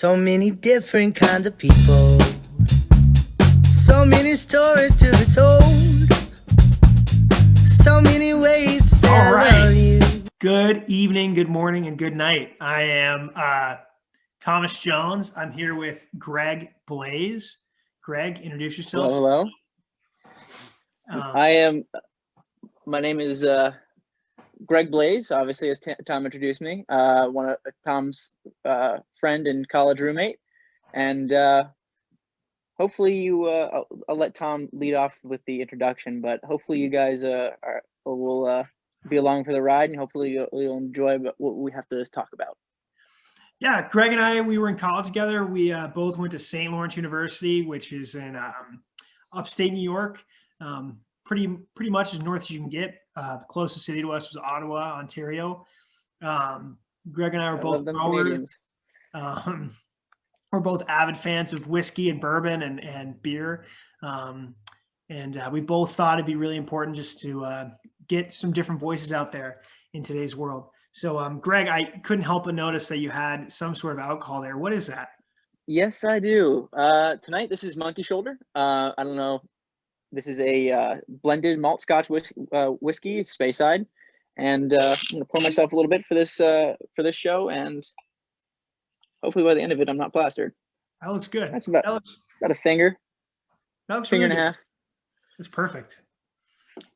So many different kinds of people, so many stories to be told, so many ways to say I love you. Good evening, good morning, and good night. I am Thomas Jones. I'm here with Greg Blaze. Greg, introduce yourself. Hello. My name is Greg Blaze, obviously, as Tom introduced me. One of Tom's friend and college roommate. And hopefully I'll let Tom lead off with the introduction, but hopefully you guys will be along for the ride, and hopefully you'll enjoy what we have to talk about. Yeah, Greg and I, we were in college together. We both went to St. Lawrence University, which is in upstate New York. Pretty much as north as you can get. The closest city to us was Ottawa, Ontario. Greg and I were both growers. We're both avid fans of whiskey and bourbon and beer. We both thought it'd be really important just to get some different voices out there in today's world. So, Greg, I couldn't help but notice that you had some sort of alcohol there. What is that? Yes, I do. Tonight, this is Monkey Shoulder. I don't know. This is a blended malt Scotch whiskey, Speyside, and I'm gonna pour myself a little bit for this show, and hopefully by the end of it, I'm not plastered. That looks good. That's about a finger. That looks finger really and a half. That's perfect.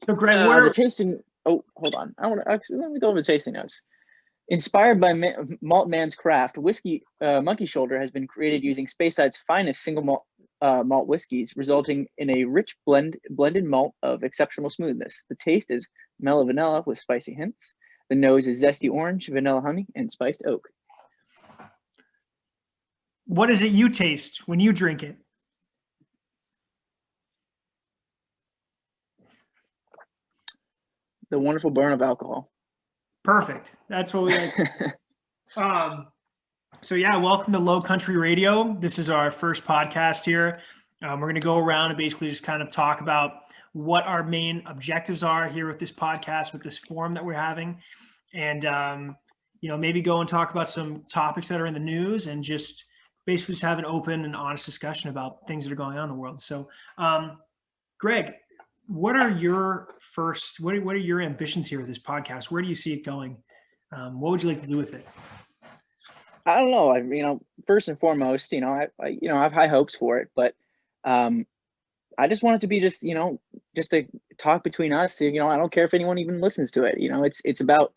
So, Greg, the tasting. Oh, hold on. Let me go over the tasting notes. Inspired by Malt Man's craft, whiskey Monkey Shoulder has been created using Speyside's finest single malt whiskeys, resulting in a rich blended malt of exceptional smoothness. The taste is mellow vanilla with spicy hints. The nose is zesty orange, vanilla honey, and spiced oak. What is it you taste when you drink it? The wonderful burn of alcohol. Perfect. That's what we like. So yeah, welcome to Lowcountry Radio. This is our first podcast here. We're going to go around and basically just kind of talk about what our main objectives are here with this podcast, with this forum that we're having. And, maybe go and talk about some topics that are in the news and just basically just have an open and honest discussion about things that are going on in the world. So, Greg, what are your ambitions here with this podcast? Where do you see it going? What would you like to do with it? I don't know. First and foremost, I have high hopes for it, but I just want it to be just a talk between us. I don't care if anyone even listens to it. It's about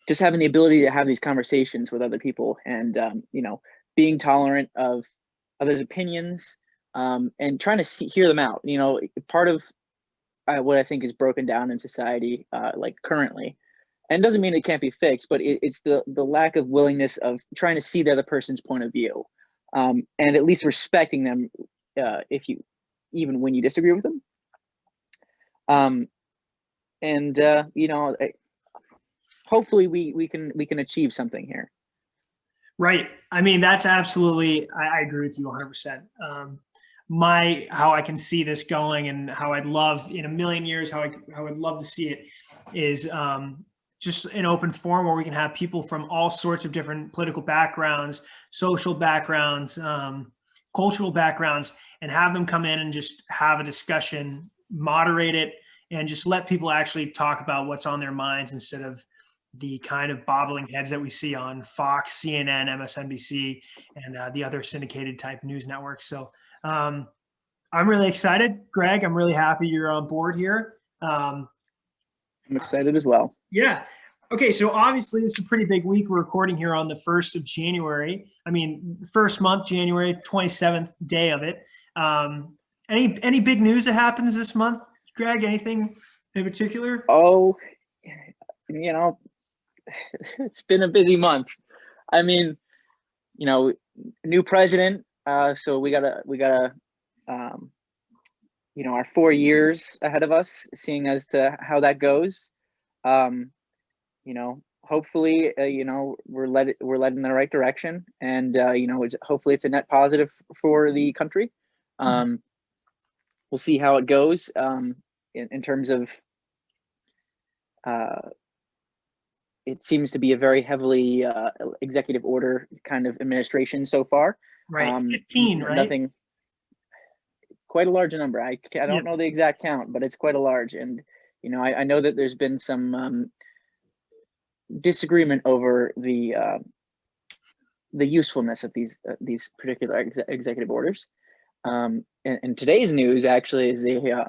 just having the ability to have these conversations with other people, and being tolerant of others' opinions, and trying to hear them out. Part of what I think is broken down in society, like currently. And doesn't mean it can't be fixed, but it's the lack of willingness of trying to see the other person's point of view, and at least respecting them, even when you disagree with them. Hopefully we can achieve something here. Right. I mean, that's absolutely. I agree with you 100%. How I can see this going, and how I'd love in a million years, how I would love to see it is. Just an open forum where we can have people from all sorts of different political backgrounds, social backgrounds, cultural backgrounds, and have them come in and just have a discussion, moderate it, and just let people actually talk about what's on their minds instead of the kind of bobbling heads that we see on Fox, CNN, MSNBC, and the other syndicated type news networks. So I'm really excited, Greg. I'm really happy you're on board here. I'm excited as well. Yeah. Okay. So obviously this is a pretty big week. We're recording here on the 1st of January. I mean, first month, January, 27th day of it. Any big news that happens this month, Greg? Anything in particular? Oh, it's been a busy month. I mean, new president. So we gotta our 4 years ahead of us, seeing as to how that goes. Hopefully, we're led in the right direction, and hopefully it's a net positive for the country. We'll see how it goes. In terms of it seems to be a very heavily executive order kind of administration so far. Right. 15, right? Nothing. Quite a large number. I don't know the exact count, but it's quite a large. And I know that there's been some disagreement over the usefulness of these particular executive orders. And today's news actually is a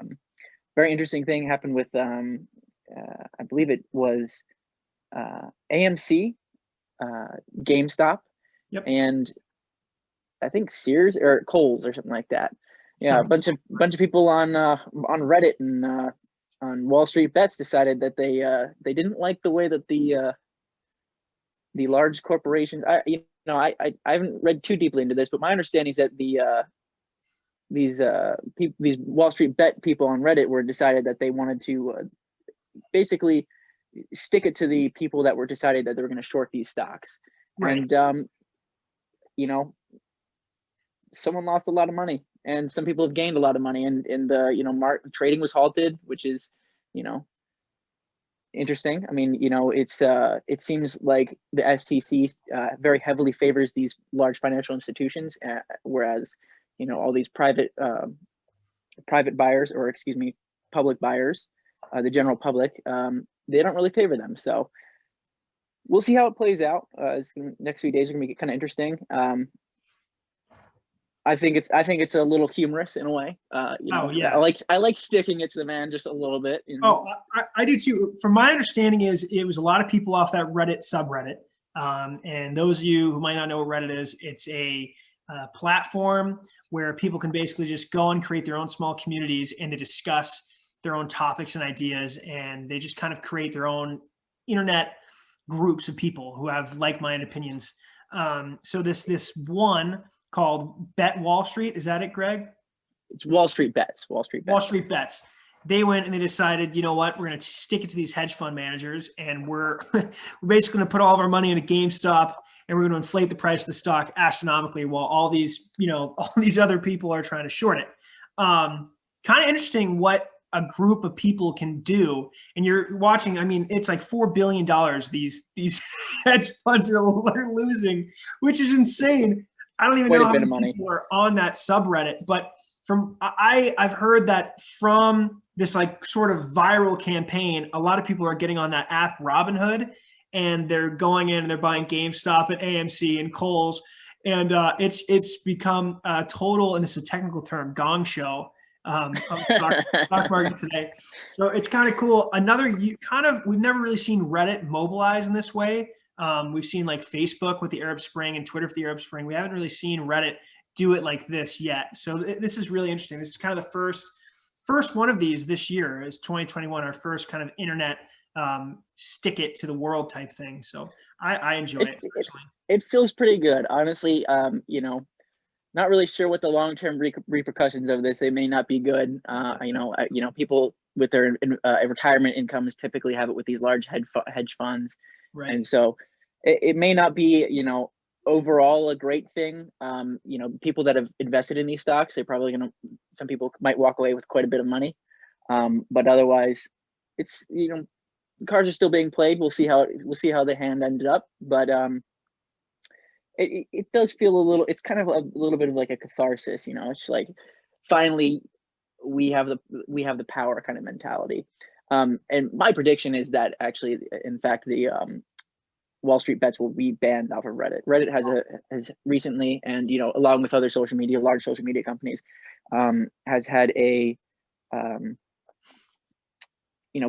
very interesting thing happened with I believe it was AMC, GameStop, and I think Sears or Kohl's or something like that. Yeah, a bunch of people on Reddit and on Wall Street Bets decided that they didn't like the way that the large corporations. I haven't read too deeply into this, but my understanding is that these Wall Street Bet people on Reddit were decided that they wanted to basically stick it to the people that were decided that they were going to short these stocks. Right. And someone lost a lot of money, and some people have gained a lot of money, and the trading was halted, which is interesting. I mean, it seems like the FCC very heavily favors these large financial institutions, whereas all these private buyers, or excuse me, public buyers, the general public, they don't really favor them. So we'll see how it plays out. Next few days are gonna be kind of interesting. I think it's a little humorous in a way. I like sticking it to the man just a little bit. Oh, I do too. From my understanding, it was a lot of people off that Reddit subreddit. And those of you who might not know what Reddit is, it's a platform where people can basically just go and create their own small communities, and they discuss their own topics and ideas, and they just kind of create their own internet groups of people who have like-minded opinions. So this one called Bet Wall Street, is that it, Greg? It's Wall Street Bets. Wall Street Bets. They went and they decided, you know what, we're going to stick it to these hedge fund managers, and we're basically going to put all of our money into GameStop, and we're going to inflate the price of the stock astronomically while all these other people are trying to short it. Kind of interesting what a group of people can do. And you're watching, I mean, it's like $4 billion these hedge funds are losing, which is insane. I don't even know how many people are on that subreddit, but I've heard that from this like sort of viral campaign, a lot of people are getting on that app Robinhood, and they're going in and they're buying GameStop and AMC and Kohl's, and it's become a total, and this is a technical term, gong show of stock market today. So it's kind of cool. We've never really seen Reddit mobilize in this way. We've seen like Facebook with the Arab Spring and Twitter for the Arab Spring. We haven't really seen Reddit do it like this yet. So this is really interesting. This is kind of the first one of these this year, is 2021, our first kind of internet stick it to the world type thing. So I enjoy it. It feels pretty good, honestly. Not really sure what the long-term repercussions of this. They may not be good. People with their retirement incomes typically have it with these large hedge funds, right? And so it may not be, overall a great thing. People that have invested in these stocks, they're probably some people might walk away with quite a bit of money. But otherwise, it's, cards are still being played. We'll see how the hand ended up. But it does feel it's kind of a little bit of like a catharsis. It's like finally we have the power kind of mentality. And my prediction is that actually, in fact, the Wall Street Bets will be banned off of Reddit. Reddit has recently, and along with other large social media companies, has had a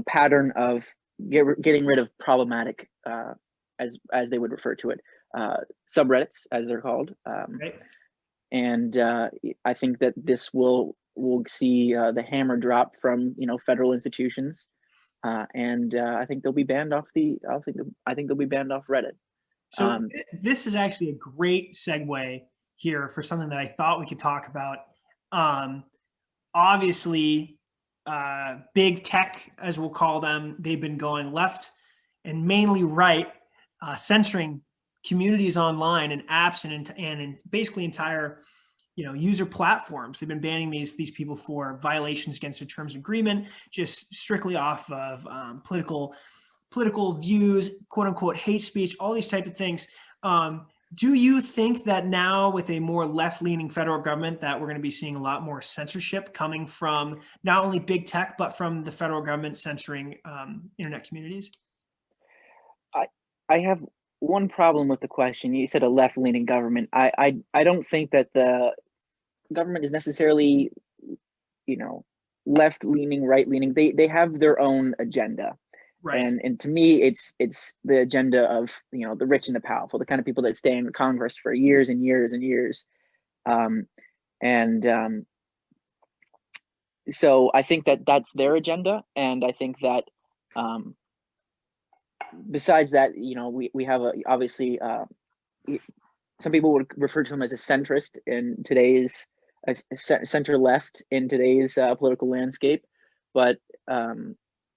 pattern of getting rid of problematic, as they would refer to it, subreddits, as they're called. Right. And I think that this will see the hammer drop from federal institutions. And I think they'll be banned off I think they'll be banned off Reddit. So this is actually a great segue here for something that I thought we could talk about. Obviously, big tech, as we'll call them, they've been going left and mainly right, censoring communities online and apps and basically entire user platforms. They've been banning these people for violations against their terms of agreement, just strictly off of political political views, quote unquote, hate speech, all these type of things. Do you think that now with a more left-leaning federal government that we're going to be seeing a lot more censorship coming from not only big tech, but from the federal government censoring internet communities? I have one problem with the question. You said a left-leaning government. I don't think that the government is necessarily, left-leaning, right-leaning. They have their own agenda. Right. And to me, it's the agenda of the rich and the powerful, the kind of people that stay in Congress for years and years and years, so I think that that's their agenda, and I think that besides that, we have obviously some people would refer to him as a centrist in today's center left in today's political landscape, but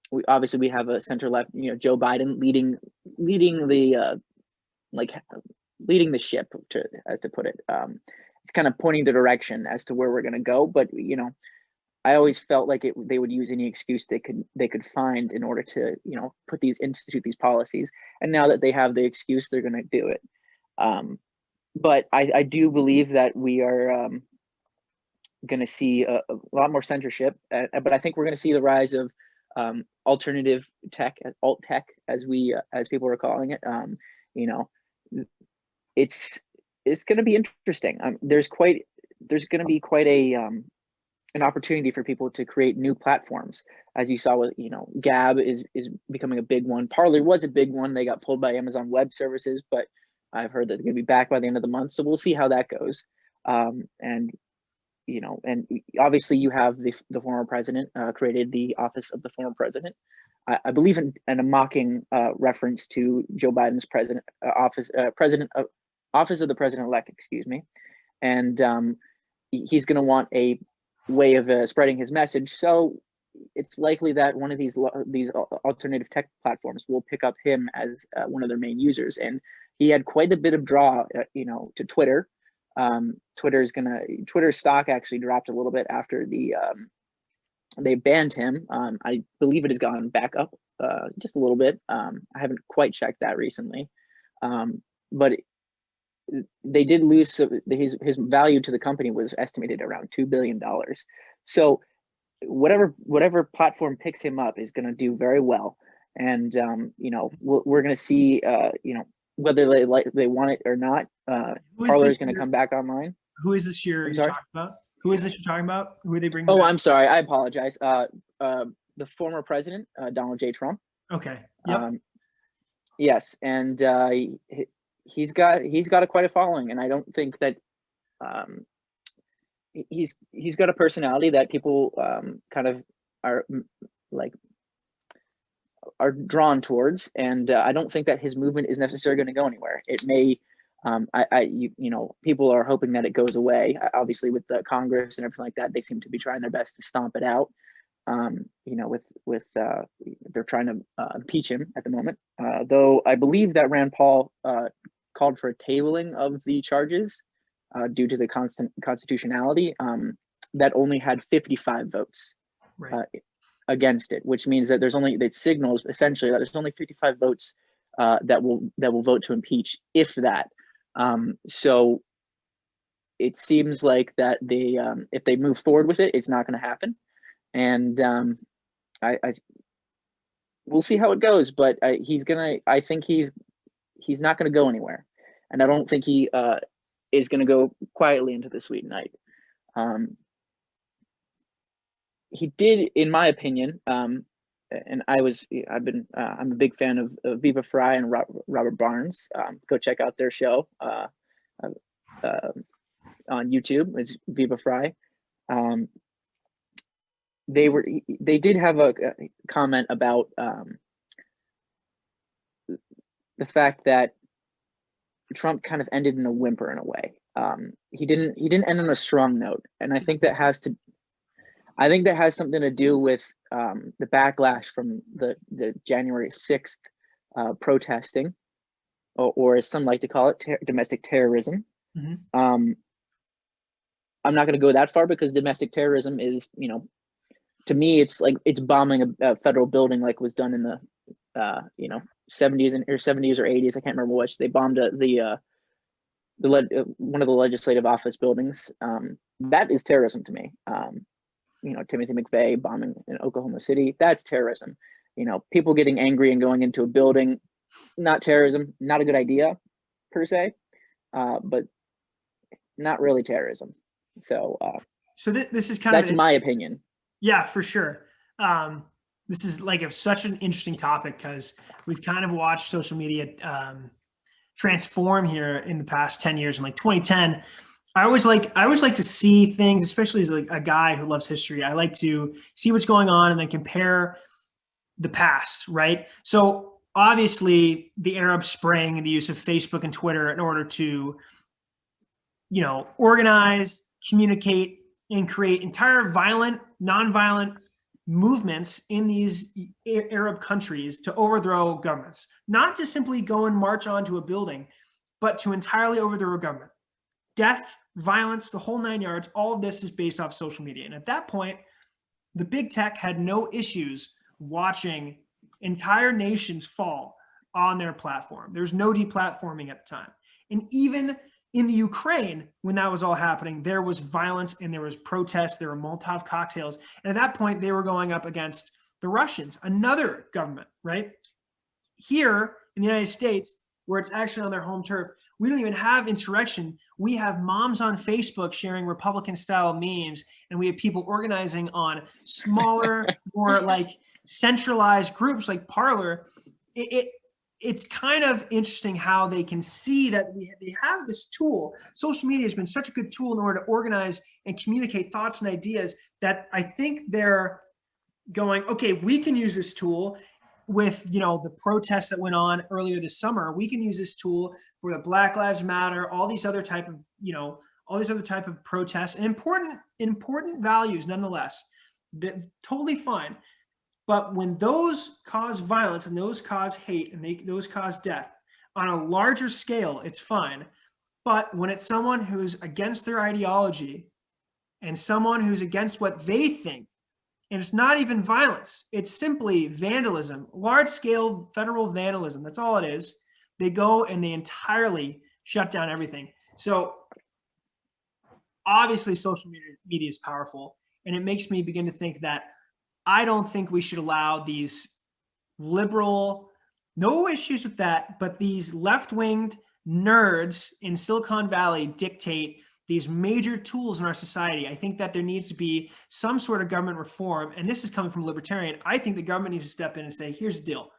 we have a center left, Joe Biden leading the leading the ship, to put it. It's kind of pointing the direction as to where we're going to go. But I always felt like they would use any excuse they could find in order to institute these policies. And now that they have the excuse, they're going to do it. But I do believe that we are going to see a lot more censorship. But I think we're going to see the rise of alternative tech, alt tech, as people are calling it. It's going to be interesting. There's going to be quite an opportunity for people to create new platforms, as you saw with Gab is becoming a big one. Parler was a big one. They got pulled by Amazon Web Services, but I've heard that they're going to be back by the end of the month. So we'll see how that goes. And obviously you have the former president created the office of the former president. I believe in a mocking reference to Joe Biden's office of the president-elect, excuse me. And he's going to want a way of spreading his message. So it's likely that one of these alternative tech platforms will pick up him as one of their main users. And he had quite a bit of draw, to Twitter. Twitter's stock actually dropped a little bit after they banned him. I believe it has gone back up just a little bit. I haven't quite checked that recently, but they did lose. His value to the company was estimated around $2 billion. So whatever platform picks him up is going to do very well. And we're going to see whether they want it or not. Parler is going to come back online. Who is this you're talking about? Who is this you're talking about? Who are they bringing? Oh, back? I'm sorry. I apologize. The former president, Donald J. Trump. Okay. Yep. Yes, and he's got quite a following, and I don't think that he's got a personality that people kind of are drawn towards, and I don't think that his movement is necessarily going to go anywhere. It may. People are hoping that it goes away. Obviously, with the Congress and everything like that, they seem to be trying their best to stomp it out. They're trying to impeach him at the moment. Though I believe that Rand Paul called for a tabling of the charges due to the constitutionality. That only had 55 votes against it, which means that that signals essentially that there's only 55 votes that will vote to impeach, if that. So it seems like that if they move forward with it, it's not going to happen. And we'll see how it goes, but I think he's not going to go anywhere. And I don't think he is going to go quietly into the sweet night. He did, in my opinion, and I'm a big fan of Viva Fry and Robert Barnes. Go check out their show on YouTube. It's Viva Fry. They did have a comment about the fact that Trump kind of ended in a whimper in a way. He didn't end on a strong note, and I think that has something to do with the backlash from the January 6th protesting, or as some like to call it, domestic terrorism. Mm-hmm. I'm not going to go that far, because domestic terrorism is, to me, it's like it's bombing a federal building, like was done in the you know, 70s or 80s. I can't remember which. They bombed one of the legislative office buildings. That is terrorism to me. You know, Timothy McVeigh bombing in Oklahoma City, that's terrorism. You know, people getting angry and going into a building, not terrorism, not a good idea per se, but not really terrorism. So this is kind that's of my opinion. Yeah, for sure. This is like such an interesting topic because we've kind of watched social media transform here in the past 10 years. In like 2010, I always like to see things, especially as like a guy who loves history. I like to see what's going on and then compare the past, right? So obviously the Arab Spring and the use of Facebook and Twitter in order to, you know, organize, communicate, and create entire violent, nonviolent movements in these Arab countries to overthrow governments, not to simply go and march onto a building, but to entirely overthrow a government. Death, violence, the whole 9 yards, all of this is based off social media. And at that point, the big tech had no issues watching entire nations fall on their platform. There's no deplatforming at the time. And even in the Ukraine, when that was all happening, there was violence and there was protests, there were Molotov cocktails. And at that point, they were going up against the Russians, another government, right? Here in the United States, where it's actually on their home turf, we don't even have insurrection. We have moms on Facebook sharing Republican-style memes, and we have people organizing on smaller, more like centralized groups like Parler. It's kind of interesting how they can see that they have this tool. Social media has been such a good tool in order to organize and communicate thoughts and ideas that I think they're going, okay, we can use this tool with, you know, the protests that went on earlier this summer. We can use this tool for the Black Lives Matter, all these other type of, you know, all these other type of protests and important values nonetheless. Totally fine. But when those cause violence and those cause hate and those cause death on a larger scale, it's fine. But when it's someone who's against their ideology and someone who's against what they think, and it's not even violence, it's simply vandalism, large scale federal vandalism. That's all it is. They go and they entirely shut down everything. So obviously social media is powerful, and it makes me begin to think that I don't think we should allow these liberal, no issues with that, but these left-winged nerds in Silicon Valley dictate these major tools in our society. I think that there needs to be some sort of government reform, and this is coming from a libertarian. I think the government needs to step in and say, here's the deal.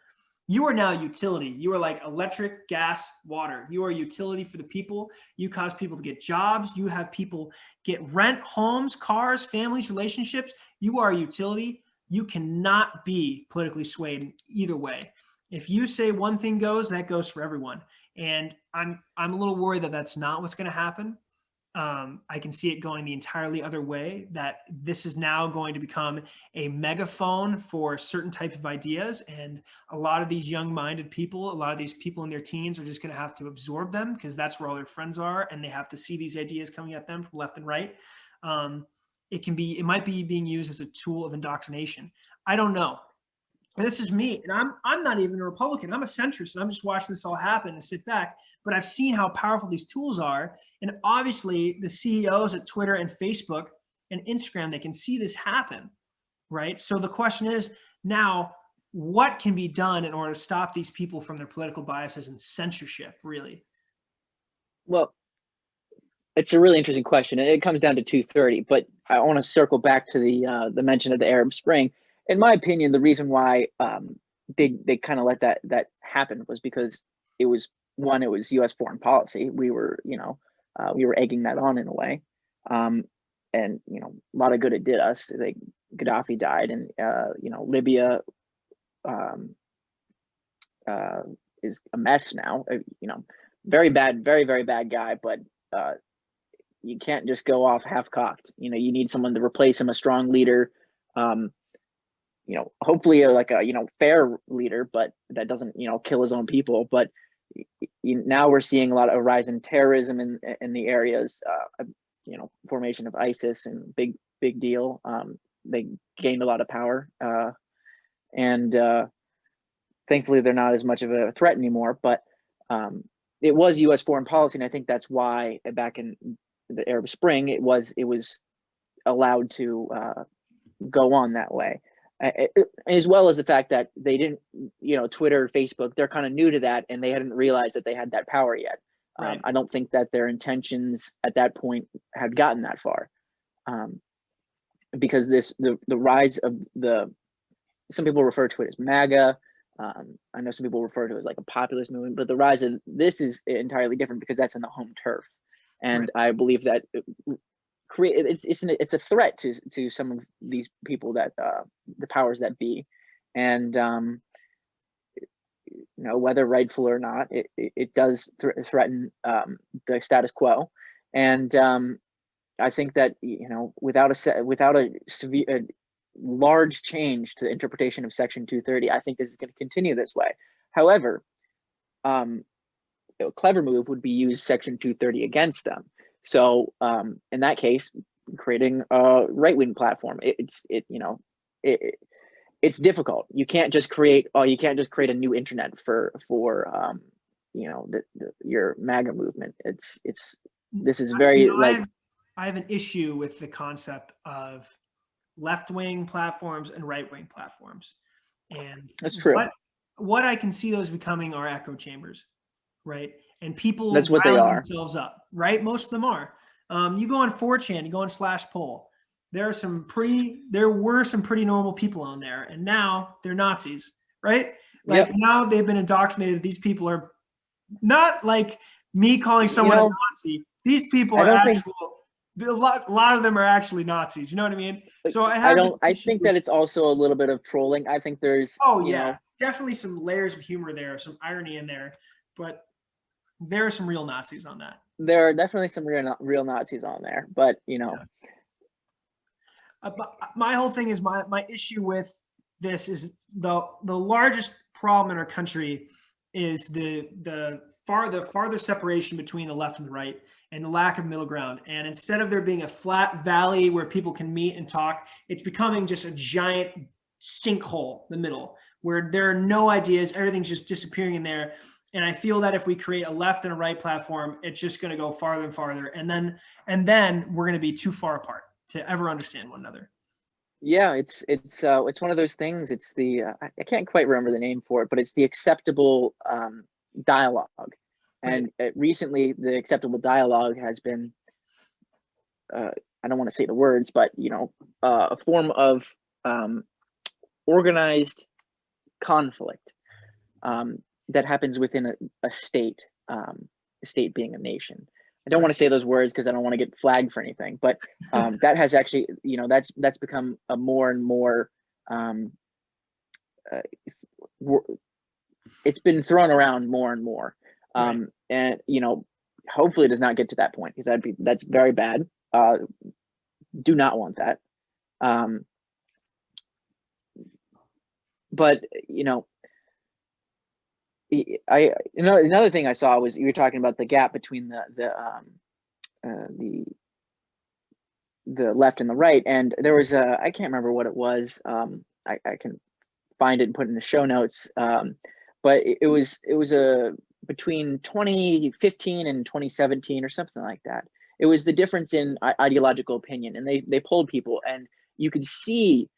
You are now utility. You are like electric, gas, water. You are a utility for the people. You cause people to get jobs. You have people get rent, homes, cars, families, relationships. You are a utility. You cannot be politically swayed either way. If you say one thing goes, that goes for everyone. And I'm a little worried that that's not what's going to happen. I can see it going the entirely other way, that this is now going to become a megaphone for certain type of ideas. And a lot of these young-minded people, a lot of these people in their teens are just going to have to absorb them because that's where all their friends are. And they have to see these ideas coming at them from left and right. It might be being used as a tool of indoctrination. I don't know. And this is me, and I'm not even a Republican. I'm a centrist, and I'm just watching this all happen and sit back. But I've seen how powerful these tools are, and obviously the CEOs at Twitter and Facebook and Instagram, they can see this happen, right? So the question is now, what can be done in order to stop these people from their political biases and censorship, really? Well, it's a really interesting question, and it comes down to 230. But I want to circle back to the mention of the Arab Spring. In my opinion, the reason why they kind of let that happen was because it was U.S. foreign policy. We were egging that on in a way, and a lot of good it did us. Gaddafi died, and Libya is a mess now. Very bad, very, very bad guy, but you can't just go off half-cocked. You need someone to replace him, a strong leader. Hopefully a fair leader, but that doesn't kill his own people. But now we're seeing a rise in terrorism in the areas, formation of ISIS, and big deal. They gained a lot of power, and thankfully they're not as much of a threat anymore, but it was U.S. foreign policy, and I think that's why back in the Arab Spring it was allowed to go on that way, as well as the fact that they didn't, Twitter, Facebook, they're kind of new to that, and they hadn't realized that they had that power yet. Right. I don't think that their intentions at that point had gotten that far, because the rise of some people refer to it as MAGA. I know some people refer to it as like a populist movement, but the rise of this is entirely different because that's in the home turf, and right. I believe that it's a threat to some of these people, that the powers that be, and whether rightful or not, it does threaten the status quo, and I think that without a severe large change to the interpretation of Section 230, I think this is going to continue this way. However, a clever move would be use Section 230 against them. So in that case, creating a right-wing platform, it's difficult. You can't just create a new internet for your MAGA movement. This is very I have an issue with the concept of left-wing platforms and right-wing platforms, and that's true. What I can see those becoming are echo chambers, right? And people that's what they are themselves up, right? Most of them are. You go on 4chan, you go on /poll. There were some pretty normal people on there, and now they're Nazis, right? Like now they've been indoctrinated. These people are not like me calling someone a Nazi. These people are actual. A lot of them are actually Nazis. You know what I mean? So I think that it's also a little bit of trolling. I think there's definitely some layers of humor there, some irony in there, but there are some real Nazis on that. There are definitely some real Nazis on there, but my whole thing is my issue with this is the largest problem in our country is the farther separation between the left and the right, and the lack of middle ground. And instead of there being a flat valley where people can meet and talk, it's becoming just a giant sinkhole in the middle where there are no ideas. Everything's just disappearing in there. And I feel that if we create a left and a right platform, it's just going to go farther and farther. And then we're going to be too far apart to ever understand one another. Yeah, it's one of those things. It's the I can't quite remember the name for it, but it's the acceptable dialogue. And recently, the acceptable dialogue has been, I don't want to say the words, but a form of organized conflict that happens within a state, a state being a nation. I don't want to say those words because I don't want to get flagged for anything, but that has actually, that's become a more and more, it's been thrown around more and more. And hopefully it does not get to that point, because that's very bad. Do not want that. But another thing I saw was you were talking about the gap between the left and the right, and there was I can't remember what it was. I can find it and put it in the show notes. But it was between 2015 and 2017 or something like that. It was the difference in ideological opinion, and they polled people, and you could see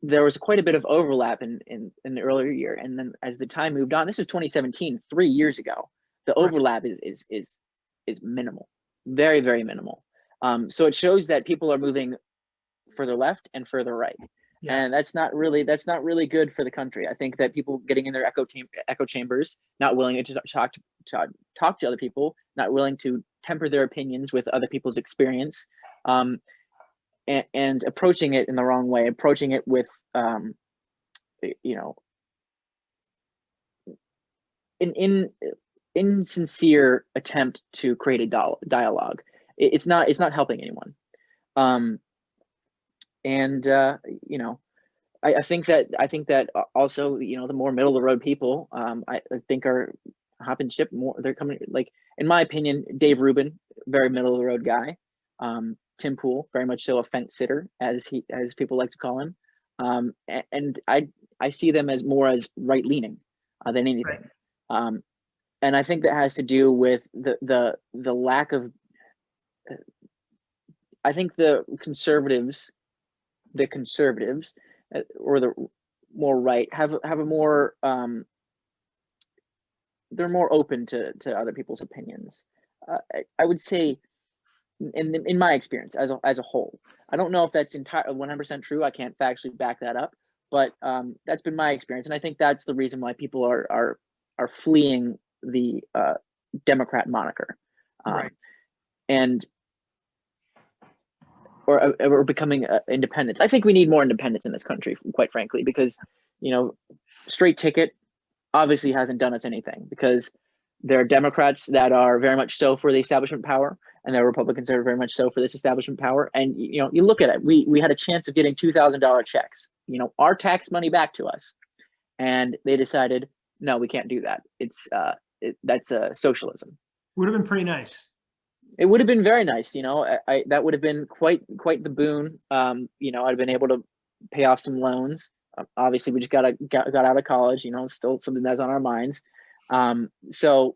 there was quite a bit of overlap in the earlier year. And then as the time moved on, this is 2017, 3 years ago, the overlap is minimal, very, very minimal. So it shows that people are moving further left and further right. Yeah. And that's not really good for the country. I think that people getting in their echo chambers, not willing to talk to other people, not willing to temper their opinions with other people's experience, and approaching it in the wrong way, approaching it with an insincere attempt to create a dialogue. It's not helping anyone. I think that also, the more middle of the road people, I think are hopping ship more. They're coming, like, in my opinion, Dave Rubin, very middle of the road guy. Tim Pool, very much so a fence sitter, as people like to call him. And I see them as more as right leaning than anything. And I think that has to do with the lack of. I think the conservatives, or the more right, have a more. They're more open to other people's opinions. I would say, in my experience as a whole, I don't know if that's 100% true. I can't factually back that up, but that's been my experience, and I think that's the reason why people are fleeing the Democrat moniker, and or becoming independents. I think we need more independence in this country, quite frankly, because straight ticket obviously hasn't done us anything, because there are Democrats that are very much so for the establishment power, and there are Republicans that are very much so for this establishment power. And you look at it, we had a chance of getting $2,000 checks, our tax money back to us, and they decided, no, we can't do that. That's socialism. Would have been pretty nice. It would have been very nice. That would have been quite the boon. I'd been able to pay off some loans. Obviously, we just got out of college. Still something that's on our minds. So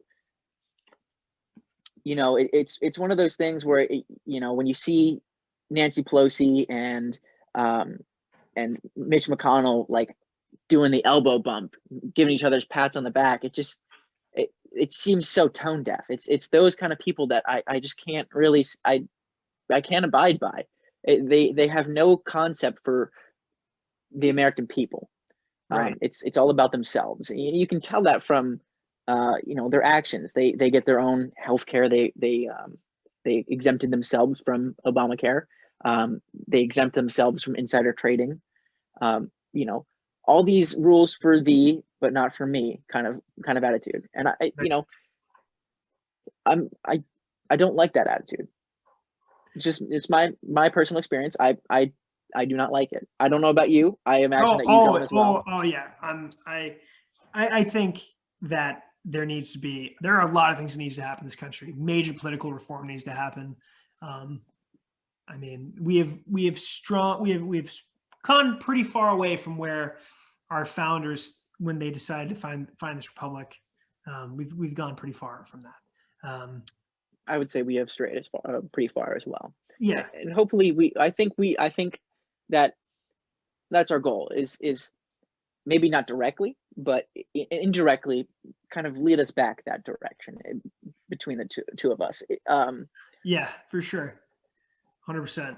it's one of those things where when you see Nancy Pelosi and Mitch McConnell like doing the elbow bump, giving each other's pats on the back, it seems so tone deaf. It's those kind of people that I just can't really I can't abide by. They have no concept for the American people. It's all about themselves. You can tell that from their actions. They get their own health care. They exempted themselves from Obamacare. They exempt themselves from insider trading. All these rules for thee, but not for me kind of attitude. And I don't like that attitude. It's my personal experience. I do not like it. I don't know about you. I imagine that you don't as well. Oh yeah. I think that there are a lot of things that needs to happen in this country. Major political reform needs to happen. We've gone pretty far away from where our founders, when they decided to find this republic, we've gone pretty far from that. I would say we have strayed pretty far as well. Yeah, and hopefully I think that that's our goal is maybe not directly, but indirectly kind of lead us back that direction between the two of us. Yeah, for sure. 100%.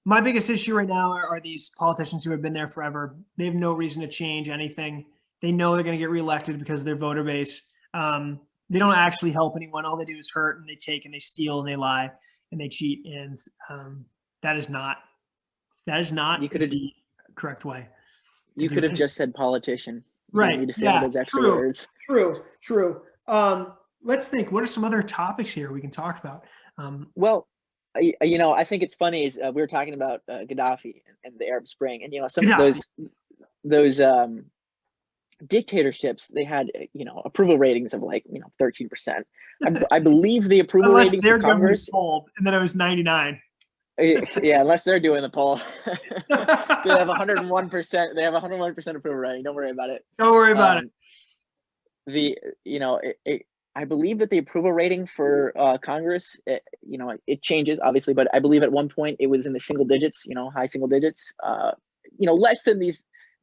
My biggest issue right now are these politicians who have been there forever. They have no reason to change anything. They know they're going to get reelected because of their voter base. They don't actually help anyone. All they do is hurt, and they take and they steal and they lie and they cheat. And that is not the correct way. You could have just said politician. Right. You need to say those extra words. True. Let's think. What are some other topics here we can talk about? Well, I think it's funny is we were talking about Gaddafi and the Arab Spring, and some of those dictatorships, they had approval ratings of 13%. I believe the approval rating for Congress polled, and then it was 99. Yeah, unless they're doing the poll. They have 101%. They have 101% approval rating. Don't worry about it. Don't worry about it. I believe that the approval rating for Congress, it changes obviously, but I believe at one point it was in the single digits, high single digits,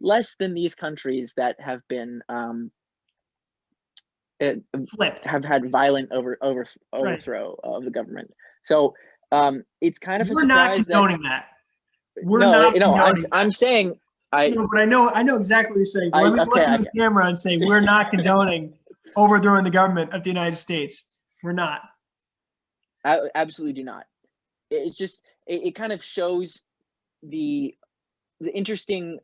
less than these countries that have been flipped, have had violent overthrow of the government. So it's kind of we're not condoning that. I'm saying but I know exactly what you're saying. Let me look at the camera and say we're not condoning overthrowing the government of the United States. We're not. I absolutely do not. It's just it kind of shows the interesting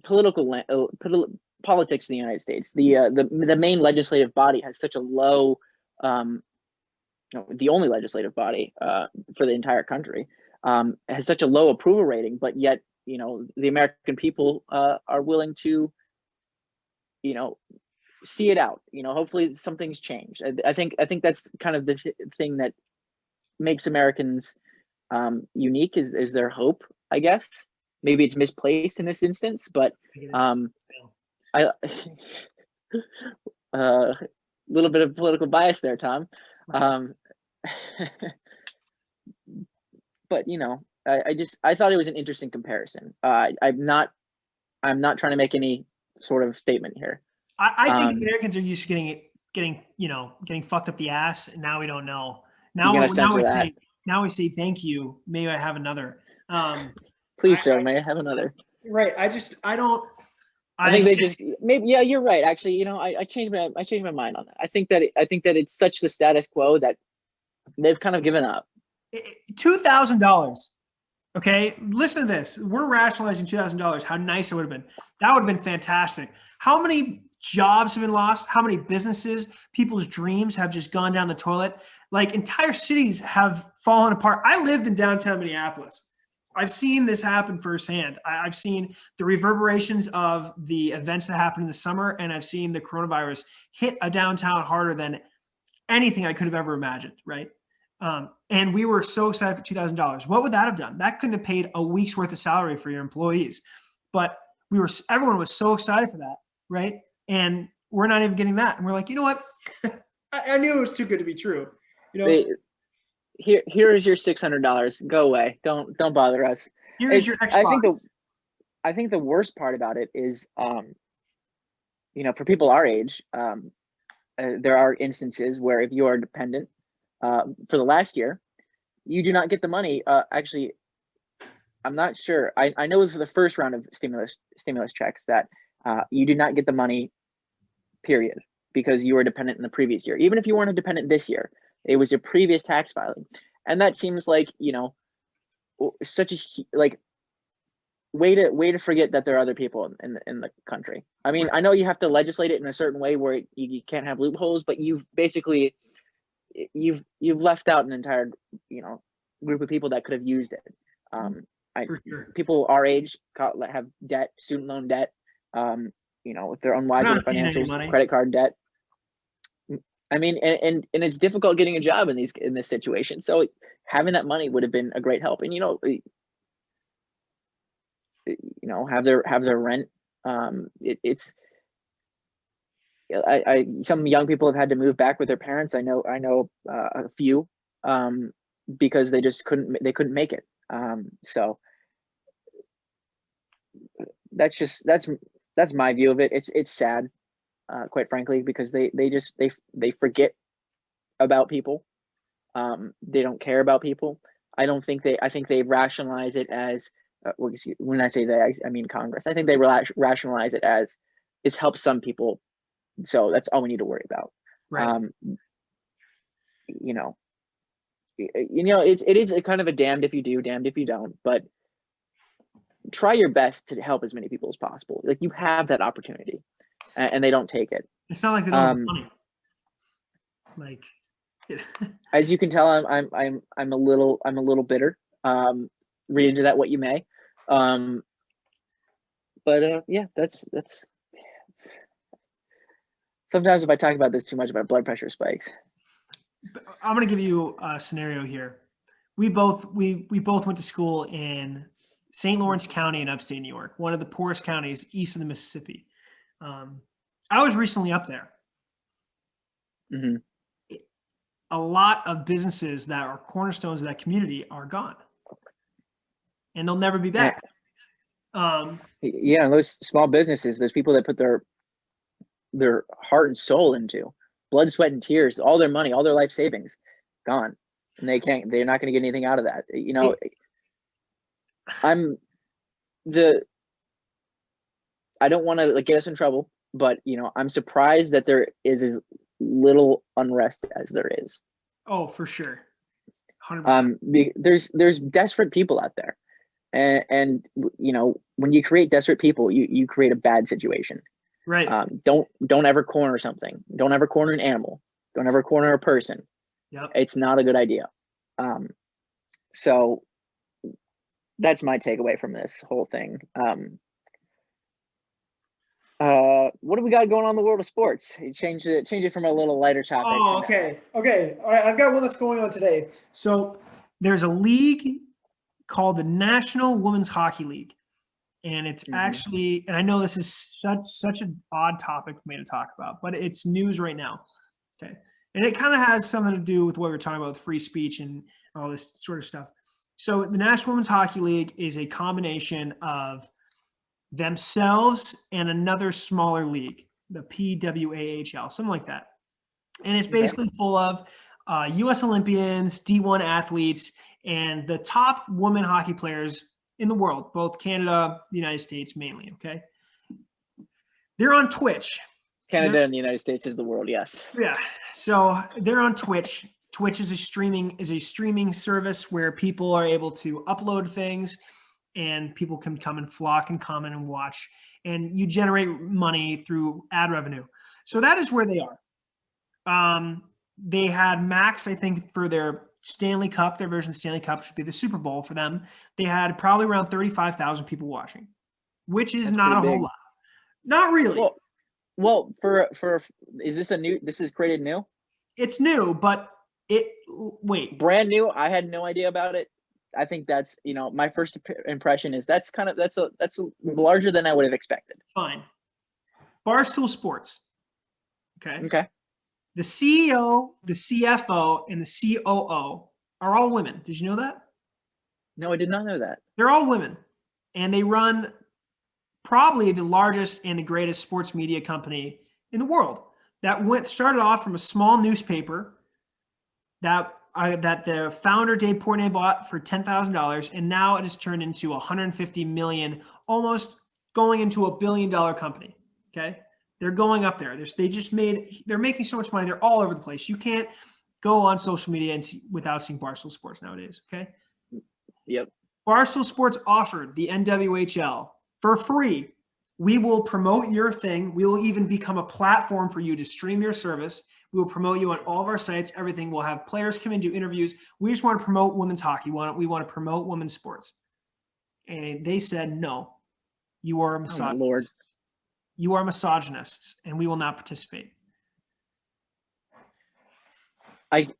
politics in the United States. The main legislative body has such a low, the only legislative body for the entire country has such a low approval rating, but yet the American people are willing to see it out. Hopefully something's changed. I think that's kind of the thing that makes Americans unique is their hope, I guess. Maybe it's misplaced in this instance, but I little bit of political bias there, Tom. But I thought it was an interesting comparison. I'm not trying to make any sort of statement here. I think Americans are used to getting fucked up the ass, and now we don't know. Now we say thank you. Maybe I have another. Please, sir, may I have another? Right. I think they just maybe. Yeah, you're right. Actually, I changed my mind on that. I think that it's such the status quo that they've kind of given up. $2,000. Okay, listen to this. We're rationalizing $2,000. How nice it would have been. That would have been fantastic. How many jobs have been lost? How many businesses, people's dreams have just gone down the toilet? Like entire cities have fallen apart. I lived in downtown Minneapolis. I've seen this happen firsthand. I've seen the reverberations of the events that happened in the summer, and I've seen the coronavirus hit a downtown harder than anything I could have ever imagined, right? And we were so excited for $2,000. What would that have done? That couldn't have paid a week's worth of salary for your employees. But everyone was so excited for that, right? And we're not even getting that. And we're like, you know what? I knew it was too good to be true. Here is your $600. Go away. Don't bother us. Here's your Xbox. I think the worst part about it is, for people our age, there are instances where if you are dependent for the last year, you do not get the money. Actually, I'm not sure. I know for the first round of stimulus checks that you did not get the money, period, because you were dependent in the previous year. Even if you weren't a dependent this year, it was your previous tax filing. And that seems like, such a way to forget that there are other people in the country. I mean, I know you have to legislate it in a certain way where you can't have loopholes, but you've basically left out an entire group of people that could have used it. For sure. People our age have debt, student loan debt, with their unwise financials, credit card debt. I mean, and it's difficult getting a job in this situation. So having that money would have been a great help. And have their rent. Some young people have had to move back with their parents. I know a few because they just couldn't make it. So that's my view of it. It's sad, quite frankly, because they forget about people. They don't care about people. I think they rationalize it as when I say they, I mean Congress. I think they rationalize it as it's helped some people, so that's all we need to worry about. Right. It is a kind of a damned if you do, damned if you don't, but try your best to help as many people as possible. Like, you have that opportunity, and they don't take it. It's not like they don't have money. Like, as you can tell, I'm a little bitter. Read into that what you may. But yeah, that's. Sometimes if I talk about this too much, my blood pressure spikes. I'm going to give you a scenario here. We both went to school in St. Lawrence County in upstate New York, one of the poorest counties east of the Mississippi. I was recently up there. Mm-hmm. A lot of businesses that are cornerstones of that community are gone, and they'll never be back. Yeah, those small businesses, those people that put their heart and soul into, blood, sweat, and tears, all their money, all their life savings, gone, and they're not going to get anything out of that. I don't want to get us in trouble, but I'm surprised that there is as little unrest as there is. Oh, for sure. 100%. There's desperate people out there, and when you create desperate people, you create a bad situation. Right. Don't ever corner something. Don't ever corner an animal. Don't ever corner a person. Yep. It's not a good idea. So that's my takeaway from this whole thing. What do we got going on in the world of sports? Change it from a little lighter topic. Oh, okay. All right. I've got one that's going on today. So there's a league called the National Women's Hockey League. And it's actually, and I know this is such an odd topic for me to talk about, but it's news right now. Okay. And it kind of has something to do with what we're talking about with free speech and all this sort of stuff. So the National Women's Hockey League is a combination of themselves and another smaller league, the PWAHL, something like that. And it's basically full of U.S. Olympians, D1 athletes, and the top women hockey players in the world, both Canada, the United States mainly, okay? They're on Twitch. Canada and the United States is the world, yes. Yeah. So they're on Twitch. Twitch is a streaming service where people are able to upload things and people can come and flock and comment and watch, and you generate money through ad revenue. So that is where they are. They had max, I think, for their Stanley Cup, their version of Stanley Cup should be the Super Bowl for them. They had probably around 35,000 people watching, which is not a whole lot. Not really. Well, for is this this is created new? It's new, but brand new. I had no idea about it. I think that's, my first impression is that's larger than I would have expected. Fine. Barstool Sports. Okay. The CEO, the CFO, and the COO are all women. Did you know that? No, I did not know that. They're all women, and they run probably the largest and the greatest sports media company in the world. That started off from a small newspaper that the founder Dave Portnoy bought for $10,000, and now it has turned into $150 million, almost going into $1 billion company. Okay. They're going up there. They're making so much money. They're all over the place. You can't go on social media without seeing Barstool Sports nowadays. Okay. Yep. Barstool Sports offered the NWHL for free. We will promote your thing. We will even become a platform for you to stream your service. We will promote you on all of our sites. Everything. We'll have players come in, do interviews. We just want to promote women's hockey. We want to promote women's sports. And they said, no, you are a misogynist. Oh, Lord. You are misogynists, and we will not participate. And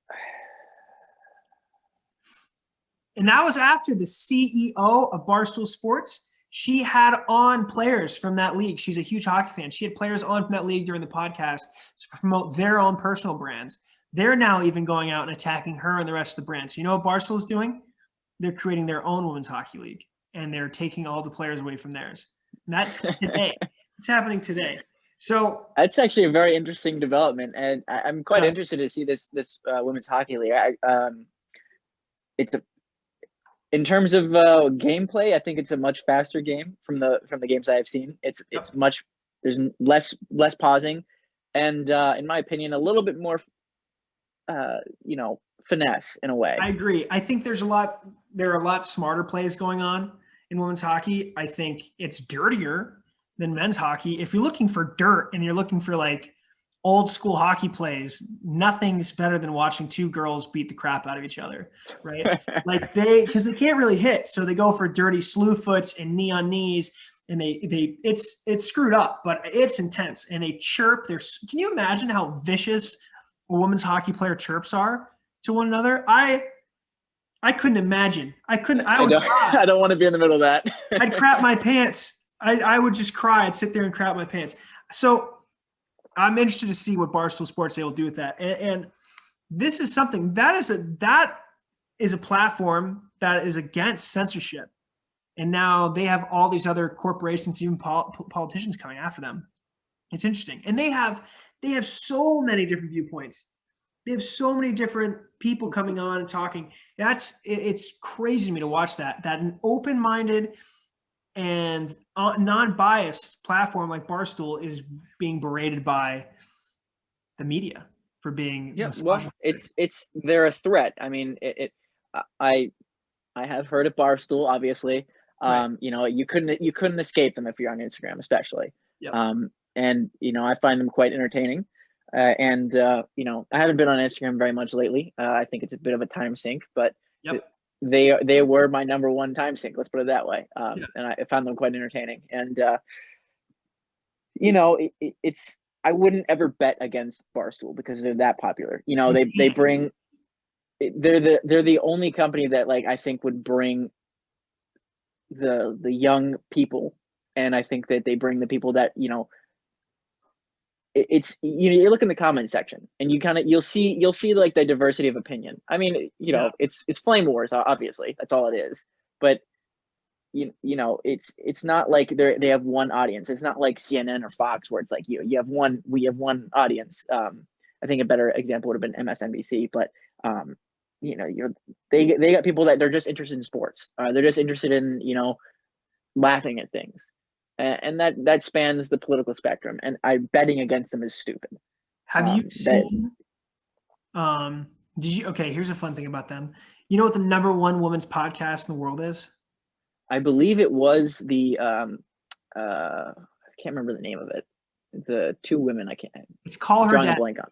that was after the CEO of Barstool Sports. She had on players from that league. She's a huge hockey fan. She had players on from that league during the podcast to promote their own personal brands. They're now even going out and attacking her and the rest of the brands. You know what Barstool's doing? They're creating their own women's hockey league, and they're taking all the players away from theirs. And that's today. It's happening today. So that's actually a very interesting development, and I'm quite interested to see this women's hockey league. In terms of gameplay, I think it's a much faster game from the games I have seen. It's much, there's less pausing, and in my opinion, a little bit more finesse in a way. I agree. I think there are a lot smarter plays going on in women's hockey. I think it's dirtier than men's hockey. If you're looking for dirt and you're looking for like old school hockey plays, nothing's better than watching two girls beat the crap out of each other, right? Because they can't really hit, so they go for dirty slew foots and knee on knees, and it's screwed up, but it's intense. And they chirp. Can you imagine how vicious a women's hockey player chirps are to one another? I couldn't imagine. I don't want to be in the middle of that. I'd crap my pants. I would just cry. I'd sit there and crap my pants. So I'm interested to see what Barstool Sports will do with that. And this is something that is a platform that is against censorship. And now they have all these other corporations, even politicians coming after them. It's interesting. And they have so many different viewpoints. They have so many different people coming on and talking. It's crazy to me to watch that an open-minded and non-biased platform like Barstool is being berated by the media for being. Yeah, well, they're a threat. I mean, I have heard of Barstool, obviously. Right. You couldn't escape them if you're on Instagram, especially. Yep. And I find them quite entertaining. I haven't been on Instagram very much lately. I think it's a bit of a time sink, but. Yep. They were my number one time sink. Let's put it that way. And I found them quite entertaining. And I wouldn't ever bet against Barstool because they're that popular. They bring they're the only company that like I think would bring the young people, and I think that they bring the people that it's you look in the comment section and you'll see like the diversity of opinion. I mean, it's Flame Wars, obviously, that's all it is, but it's not like they have one audience. It's not like CNN or Fox where it's like we have one audience. I think a better example would have been MSNBC, but they got people that they're just interested in sports. They're just interested in laughing at things. And that spans the political spectrum, and betting against them is stupid. Have you seen? Okay, here's a fun thing about them. You know what the number one women's podcast in the world is? I believe it was the I can't remember the name of it. The two women I can't. It's Call Her Daddy. Blank on.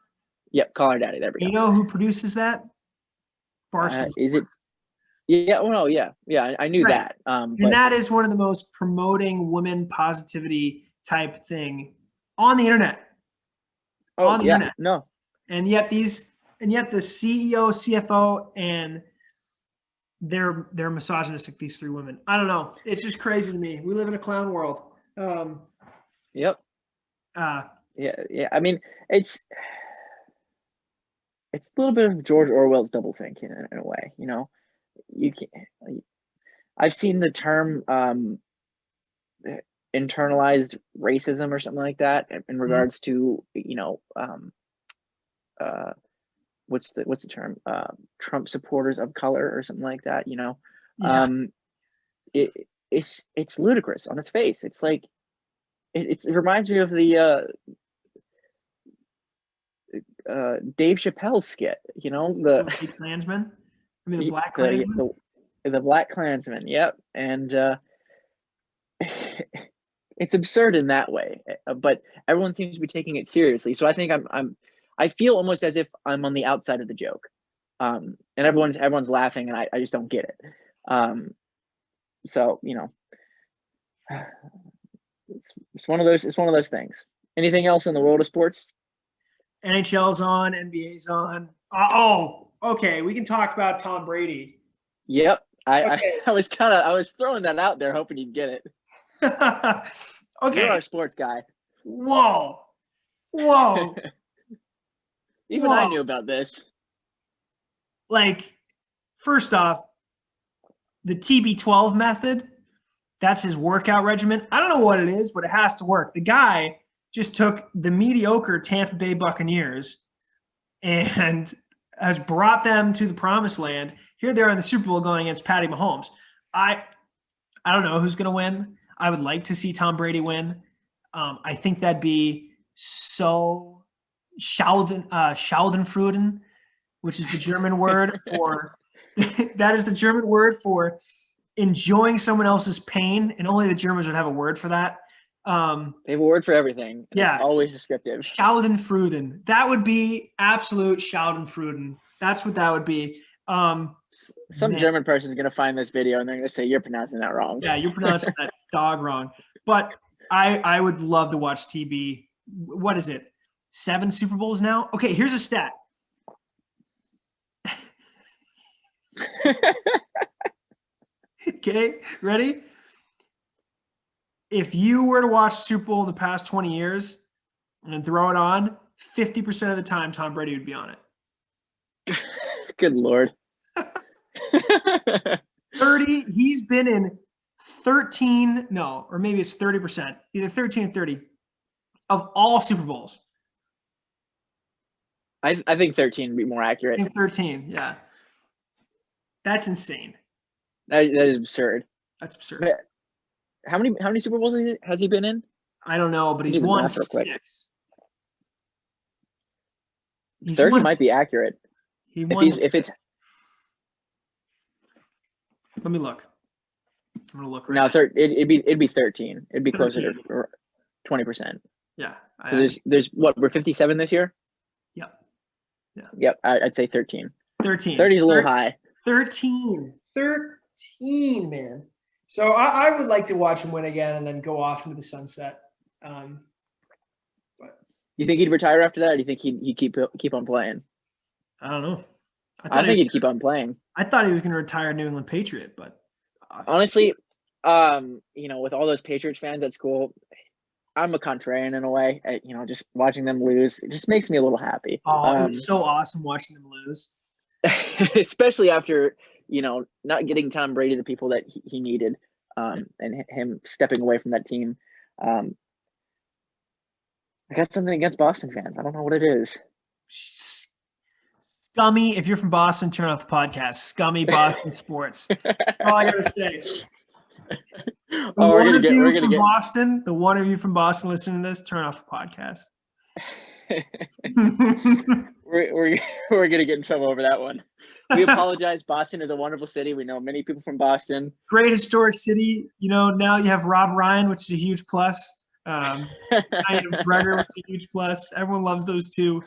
Yep, Call Her Daddy. There we go. You know who produces that? Barstool. Is it? Yeah. Oh no. Yeah. I knew that. And that is one of the most promoting women positivity type thing on the internet. On the internet. No. And yet the CEO, CFO, and they're misogynistic. These three women. I don't know. It's just crazy to me. We live in a clown world. Yep. Yeah. I mean, it's a little bit of George Orwell's double thinking in a way. You can't. I've seen the term internalized racism or something like that in regards to what's the term, Trump supporters of color or something like that. It's ludicrous on its face. It's like it reminds me of the Dave Chappelle skit. The Klansman. I mean, the Black Klansman? The Black Klansman, yep. And it's absurd in that way, but everyone seems to be taking it seriously. So I think I feel almost as if I'm on the outside of the joke, and everyone's laughing, and I just don't get it. So it's one of those things. Anything else in the world of sports? NHL's on, NBA's on. Okay, we can talk about Tom Brady. Yep, I was throwing that out there, hoping you'd get it. Okay, you're our sports guy. Whoa. Even I knew about this. Like, first off, the TB12 method, that's his workout regimen. I don't know what it is, but it has to work. The guy just took the mediocre Tampa Bay Buccaneers and has brought them to the promised land. Here they are in the Super Bowl going against Patty Mahomes. I don't know who's going to win. I would like to see Tom Brady win. I think that'd be so Schadenfreude, which is the German word for that is the German word for enjoying someone else's pain, and only the Germans would have a word for that. They have a word for everything. Yeah, it's always descriptive. Schadenfreude. That would be absolute Schadenfreude. That's what that would be. Some German person is going to find this video and they're going to say, you're pronouncing that wrong. Yeah, you're pronouncing that dog wrong. But I would love to watch TB. What is it? 7 Super Bowls now? Okay, here's a stat. Okay, ready? If you were to watch Super Bowl in the past 20 years and throw it on, 50% of the time Tom Brady would be on it. Good Lord. 30, he's been in 13, no, or maybe it's 30%, either 13 and 30 of all Super Bowls. I think 13 would be more accurate. I think 13, yeah. That's insane. That is absurd. That's absurd. But how many Super Bowls has he been in? I don't know, but he's won 6. 30 might be accurate. He won. If it's. Let me look. I'm gonna look right now. now. It'd be 13. It'd be 13. Closer to 20%. Yeah. There's what, we're 57 this year. Yep. Yeah. Yep. I'd say 13. 13. 30 is a little high. 13, man. So I would like to watch him win again and then go off into the sunset. But you think he'd retire after that, or do you think he'd keep on playing? I don't know. I think he'd keep on playing. I thought he was going to retire New England Patriot, but honestly, with all those Patriots fans at school, I'm a contrarian in a way. Just watching them lose, it just makes me a little happy. It was so awesome watching them lose. Especially after, not getting Tom Brady the people that he needed, and him stepping away from that team. I got something against Boston fans. I don't know what it is. Scummy. If you're from Boston, turn off the podcast. Scummy Boston sports. That's all I got to say. The one of you from Boston listening to this, turn off the podcast. we're gonna get in trouble over that one. We apologize. Boston is a wonderful city. We know many people from Boston. Great historic city. Now you have Rob Ryan, which is a huge plus. Gregor, which is a huge plus. Everyone loves those two.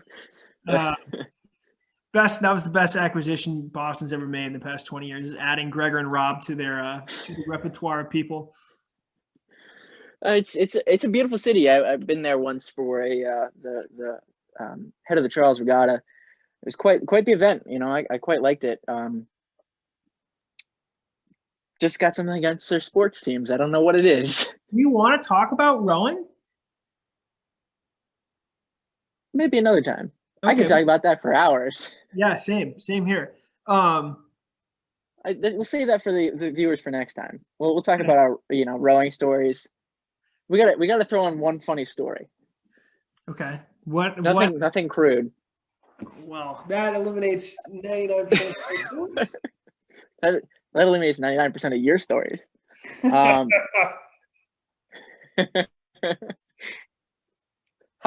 That was the best acquisition Boston's ever made in the past 20 years, is adding Gregor and Rob to their to the repertoire of people. It's a beautiful city. I've been there once for the head of the Charles Regatta. It was quite the event. I quite liked it. Just got something against their sports teams. I don't know what it is. Do you want to talk about rowing? Maybe another time. Okay. I can talk about that for hours. Yeah, same here. We'll save that for the viewers for next time. We'll talk about our rowing stories. We got to throw on one funny story. Okay. Nothing crude. Well, that eliminates 99% of stories. That eliminates 99% of your stories. Hi,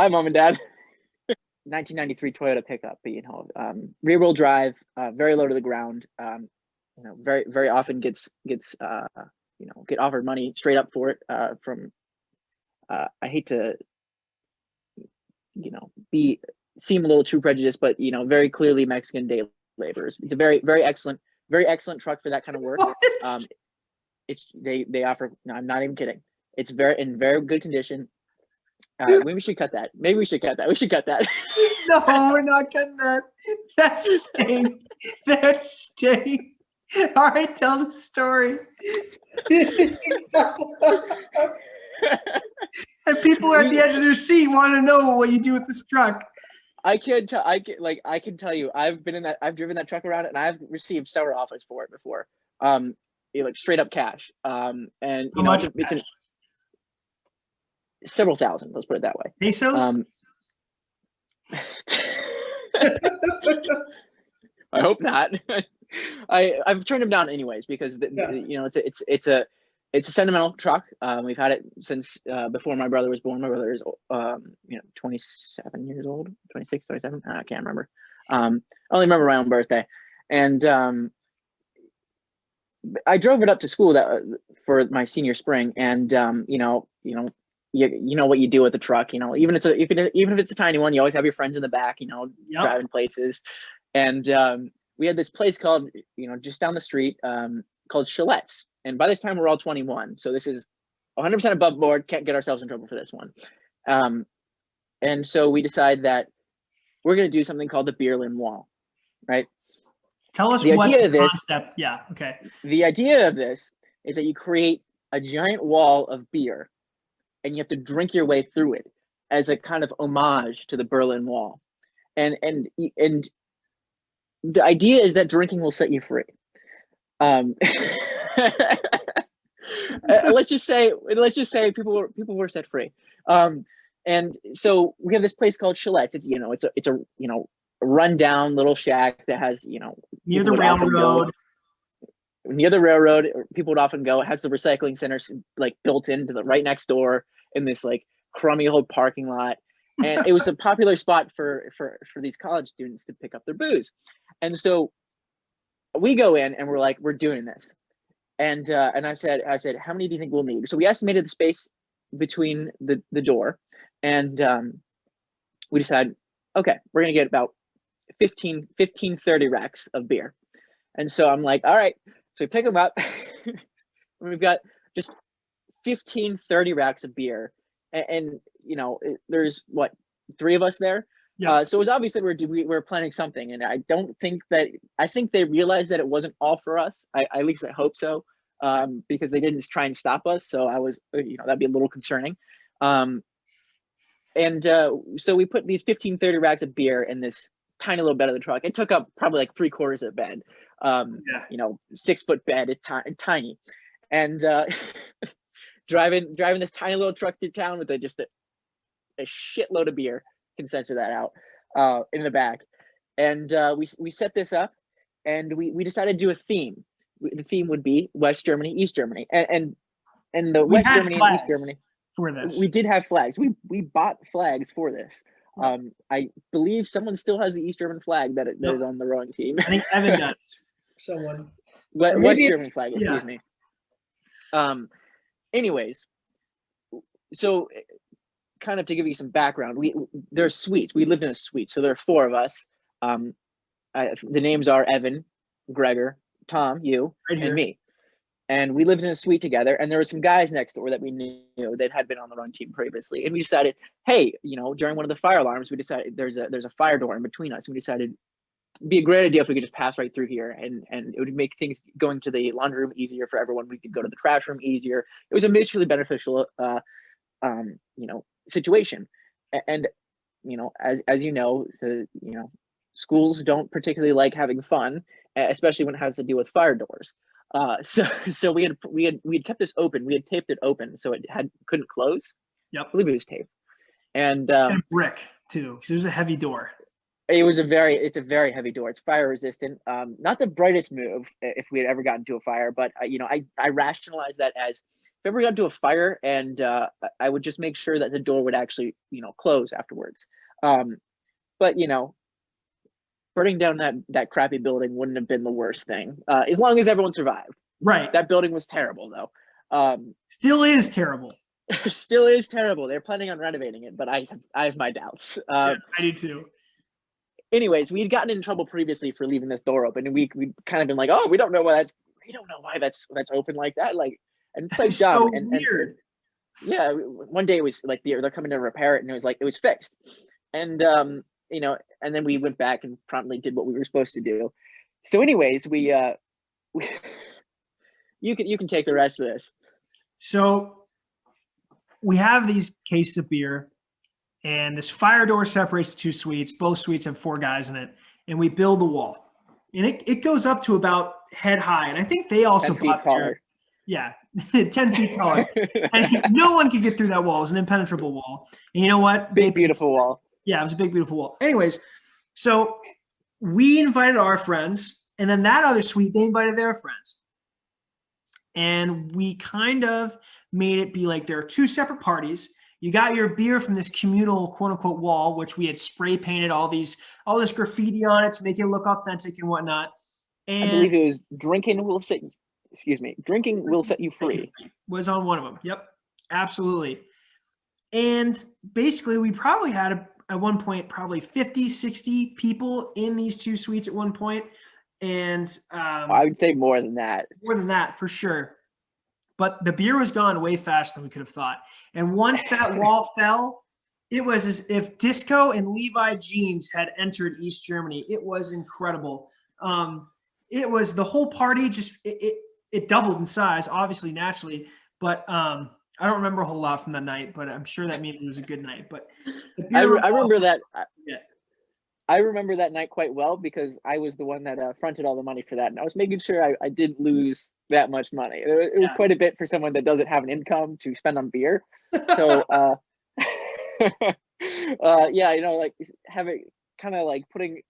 Mom and Dad. 1993 Toyota pickup, rear-wheel drive, very low to the ground. Very very often gets get offered money straight up for it from. I hate to seem a little too prejudiced, but very clearly Mexican day laborers. It's a very very excellent truck for that kind of work. They offer. No, I'm not even kidding. It's in very good condition. Maybe we should cut that. We should cut that. No, we're not cutting that. That's staying. All right, tell the story. And people are at the edge of their seat want to know what you do with this truck. I can tell you, I've driven that truck around and I've received several offers for it before. Straight up cash. And How much it's several thousand, let's put it that way. Pesos? I hope not. I've turned them down anyways because it's a sentimental truck. We've had it since before my brother was born. My brother is 27 years old, 26, 27. I can't remember. I only remember my own birthday. And I drove it up to school for my senior spring, and you know what you do with the truck. Even if it's a tiny one, you always have your friends in the back. Yep. Driving places, and we had this place called just down the street called Chilette's, and by this time we're all 21, so this is 100% above board. Can't get ourselves in trouble for this one, and so we decide that we're going to do something called the Beerlin wall, right? Tell us the what idea the of concept. this. Yeah. Okay. The idea of this is that you create a giant wall of beer, and you have to drink your way through it as a kind of homage to the Berlin Wall, and the idea is that drinking will set you free. Let's just say people were set free. And so we have this place called Chilette's. It's a rundown little shack that has near the railroad. Near the railroad, people would often go. It has the recycling center built into the right next door in this crummy old parking lot, and it was a popular spot for these college students to pick up their booze. And so we go in and we're doing this, and I said, how many do you think we'll need? So we estimated the space between the door, and we decided, okay, we're gonna get about 15, 30 racks of beer. And so I'm like, all right. So we pick them up. We've got just 15, 30 racks of beer. And there's 3 of us there. Yeah. So it was obvious that we were planning something, and I think they realized that it wasn't all for us. At least I hope so, because they didn't try and stop us. So I was, that'd be a little concerning. So we put these 15-30 racks of beer in this tiny little bed of the truck. It took up probably like 3/4 of the bed. 6-foot bed. It's tiny, and driving this tiny little truck through town with just a shitload of beer. Can censor that out in the back, and we set this up, and we decided to do a theme. The theme would be West Germany, East Germany, and the West Germany and East Germany. For this, we did have flags. We bought flags for this. I believe someone still has the East German flag that is on the rowing team. I think Evan does. Someone. West German flag, excuse me. Anyways, so kind of to give you some background, there's suites. We lived in a suite, so there are 4 of us. The names are Evan, Gregor, Tom, you, and me. And we lived in a suite together, and there were some guys next door that we knew that had been on the run team previously. And we decided, hey, during one of the fire alarms, we decided there's a fire door in between us. And we decided it'd be a great idea if we could just pass right through here, and it would make things going to the laundry room easier for everyone. We could go to the trash room easier. It was a mutually beneficial, situation. And as schools don't particularly like having fun, especially when it has to do with fire doors. So we had kept this open. We had taped it open so it couldn't close. Yep. I believe it was taped. And brick too, because it was a heavy door. It's a very heavy door. It's fire resistant. Not the brightest move if we had ever gotten to a fire, but I rationalized that as if ever got into a fire, and I would just make sure that the door would actually close afterwards. But burning down that crappy building wouldn't have been the worst thing, as long as everyone survived. Right. That building was terrible, though. Still is terrible. Still is terrible. They're planning on renovating it, but I have my doubts. I do too. Anyways, we had gotten in trouble previously for leaving this door open, and we kind of been like, oh, we don't know why that's open like that. Like, and it's like dumb. So weird. Yeah, one day it was like they're coming to repair it, and it was fixed, and and then we went back and promptly did what we were supposed to do. So anyways, we you can take the rest of this. So we have these cases of beer, and this fire door separates 2 suites. Both suites have 4 guys in it, and we build the wall, and it goes up to about head high. And I think they also 10 feet taller. Yeah, 10 feet taller. And no one could get through that wall. It was an impenetrable wall. And you know what? Big, beautiful wall. Yeah, it was a big, beautiful wall. Anyways, so we invited our friends, and then that other suite, they invited their friends. And we kind of made it be like there are 2 separate parties. You got your beer from this communal quote unquote wall, which we had spray painted all this graffiti on it to make it look authentic and whatnot. And I believe it was drinking will set you free. Was on one of them. Yep, absolutely. And basically we probably had at one point probably 50, 60 people in these 2 suites at one point. And I would say more than that. More than that, for sure. But the beer was gone way faster than we could have thought. And once that wall fell, it was as if Disco and Levi jeans had entered East Germany. It was incredible. It was the whole party, just it doubled in size, obviously, naturally. But I don't remember a whole lot from that night, but I'm sure that means it was a good night. But I remember that. I remember that night quite well because I was the one that fronted all the money for that, and I was making sure I didn't lose that much money. It was quite a bit for someone that doesn't have an income to spend on beer. So, like having kind of like putting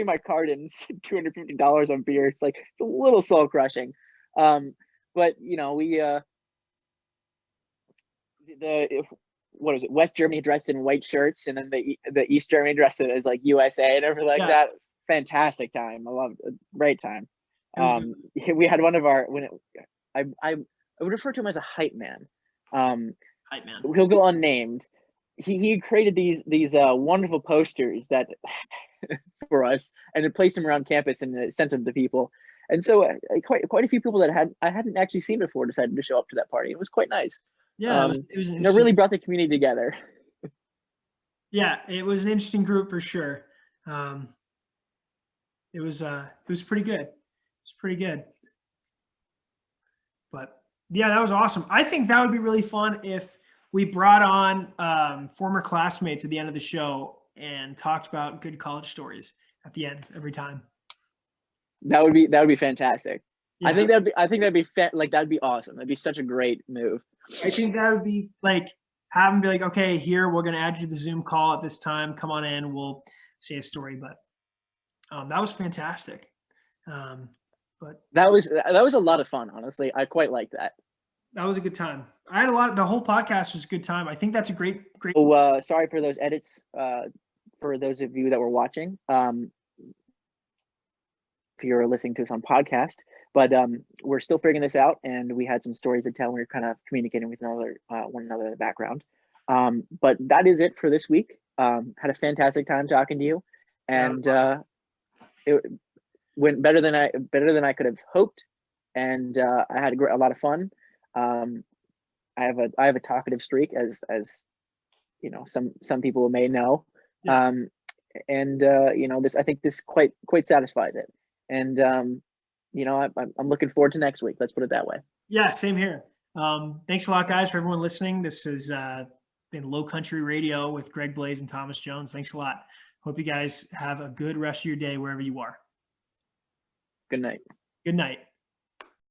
my card in $250 on beer. It's like it's a little soul crushing, but we what is it? West Germany dressed in white shirts, and then the East Germany dressed it as like USA and everything like that. Fantastic time. I loved it. Great time. We had one of our I would refer to him as a hype man. Hype man. He'll go unnamed. He created these wonderful posters that for us, and it placed them around campus and sent them to people. And so quite a few people that I hadn't actually seen before decided to show up to that party. It was quite nice. Yeah, it was really brought the community together. Yeah, it was an interesting group for sure. It was pretty good. It's pretty good. But yeah, that was awesome. I think that would be really fun if we brought on former classmates at the end of the show and talked about good college stories at the end every time. That would be fantastic. Yeah. I think that'd be that'd be awesome. That'd be such a great move. I think that would be like, have them be like, okay, here, we're going to add you to the Zoom call at this time. Come on in. We'll say a story. But that was fantastic. But that was a lot of fun. Honestly, I quite liked that. That was a good time. I had the whole podcast was a good time. I think that's a great. Oh, sorry for those edits. For those of you that were watching, if you're listening to us on podcast, but we're still figuring this out, and we had some stories to tell. We were kind of communicating with one another in the background. But that is it for this week. Had a fantastic time talking to you, and it went better than I could have hoped, and I had a lot of fun. I have a talkative streak, as you know, some people may know. Yeah. And you know, I think this quite satisfies it. And you know, I'm looking forward to next week. Let's put it that way. Yeah, same here. Thanks a lot, guys, for everyone listening. This has been Lowcountry Radio with Greg Blaze and Thomas Jones. Thanks a lot. Hope you guys have a good rest of your day wherever you are. Good night. Good night.